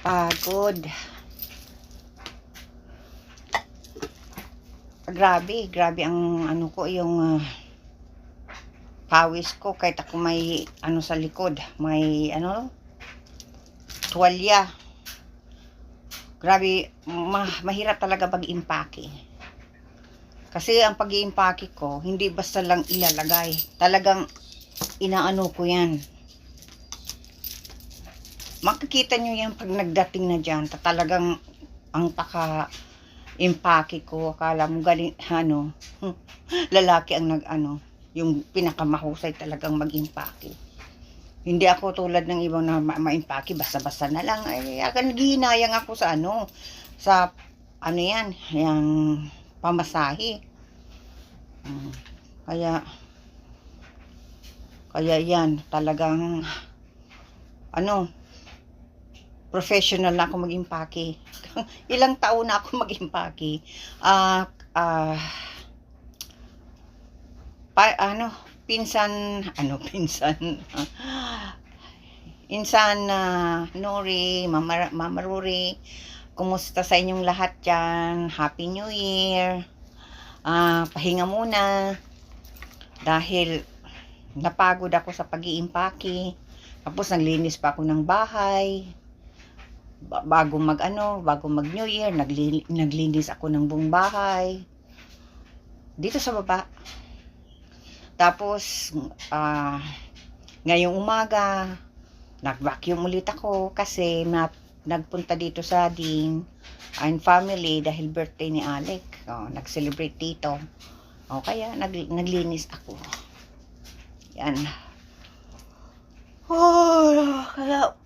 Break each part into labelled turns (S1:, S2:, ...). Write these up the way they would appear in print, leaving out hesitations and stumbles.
S1: Pagod. Grabe ang ano ko, yung pawis ko kahit ako may ano sa likod, may ano, tuwalya. Grabe, mahirap talaga pag-impake. Kasi ang pag-iimpake ko, hindi basta lang ilalagay. Talagang inaano ko yan. Makikita nyo yan pag nagdating na dyan. Talagang ang impake ko, akala mo galing, ano, lalaki ang nag-ano, yung pinakamahusay talagang mag-impake. Hindi ako tulad ng ibang na ma-impake, basta-basta na lang. Ay, naghihinayang ako sa ano, sa, ano yan, yung pamasahe. Kaya yan, talagang, ano, professional na ako mag-impake. Ilang taon na ako mag-impake. Insan Nori, Mama Ruri, kumusta sa inyong lahat dyan? Happy New Year. Pahinga muna dahil napagod ako sa pag-iimpake. Tapos naglinis pa ako ng bahay. Bago mag New Year, naglinis ako ng buong bahay dito sa baba. Tapos ngayong umaga nag-vacuum ulit ako kasi nagpunta dito sa Ding and family dahil birthday ni Alec. Nag-celebrate dito. Kaya naglinis ako. Yan. Kaya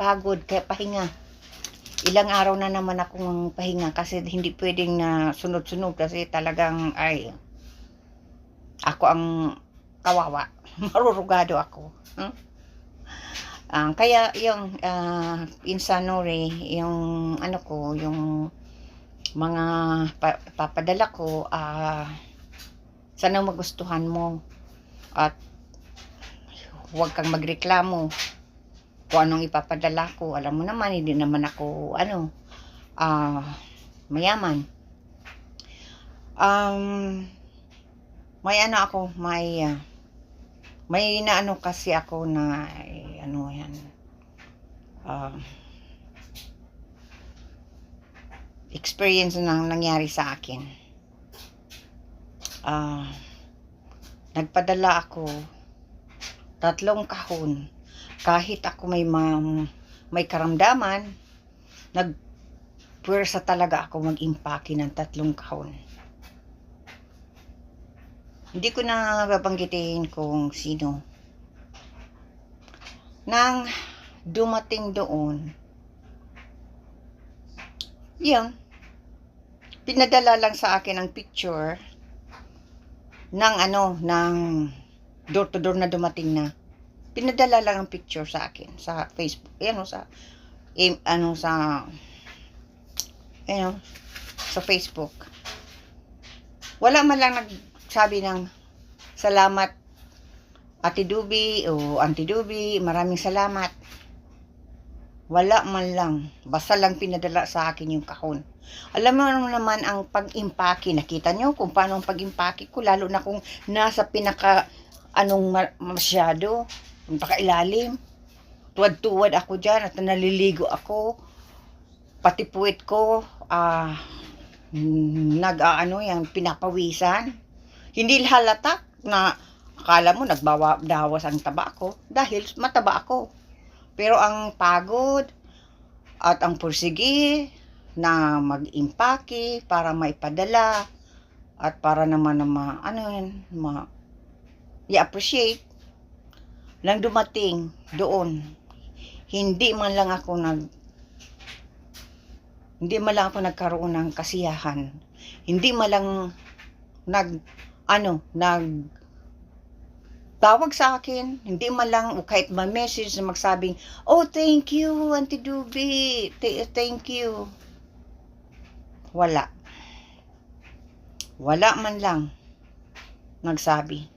S1: pagod, kaya pahinga. Ilang araw na naman akong pahinga kasi hindi pwedeng na sunod-sunod kasi talagang ako ang kawawa. Marurugado ako. Kaya yung Insanore, yung ano ko, yung mga papadala ko, sana magustuhan mo at huwag kang magreklamo kung anong ipapadala ko. Alam mo naman, hindi naman ako mayaman. May ano ako, may naano kasi ako na ano yan, experience na nangyari sa akin. Nagpadala ako 3 kahon. Kahit ako may karamdaman, nagpuwersa talaga ako mag-impake ng 3 kahon. Hindi ko na babanggitin kung sino. Nang dumating doon, yun, pinadala lang sa akin ang picture ng ng door to door na dumating na. Pinadala lang ang picture sa akin sa Facebook, sa Facebook. Wala man lang nagsabi ng salamat Ate Dubi o Auntie Dubi, maraming salamat. Wala man lang, basta lang pinadala sa akin yung kahon. Alam mo naman ang pag-impake, nakita nyo kung paano ang pag-impake ko, lalo na kung nasa pinaka masyado, napakailalim. Tuwad-tuwad ako dyan at naliligo ako. Pati puwit ko, pinapawisan. Hindi halata na akala mo nagbawas ang taba ko dahil mataba ako. Pero ang pagod at ang pursige na mag-impake para maipadala at para naman i-appreciate lang dumating doon. Hindi man lang ako nagkaroon ng kasiyahan. Hindi man lang tawag sa akin. Hindi man lang kahit ma-message na magsabing, "Oh, thank you, Auntie Dubi. Thank you." Wala man lang nagsabi.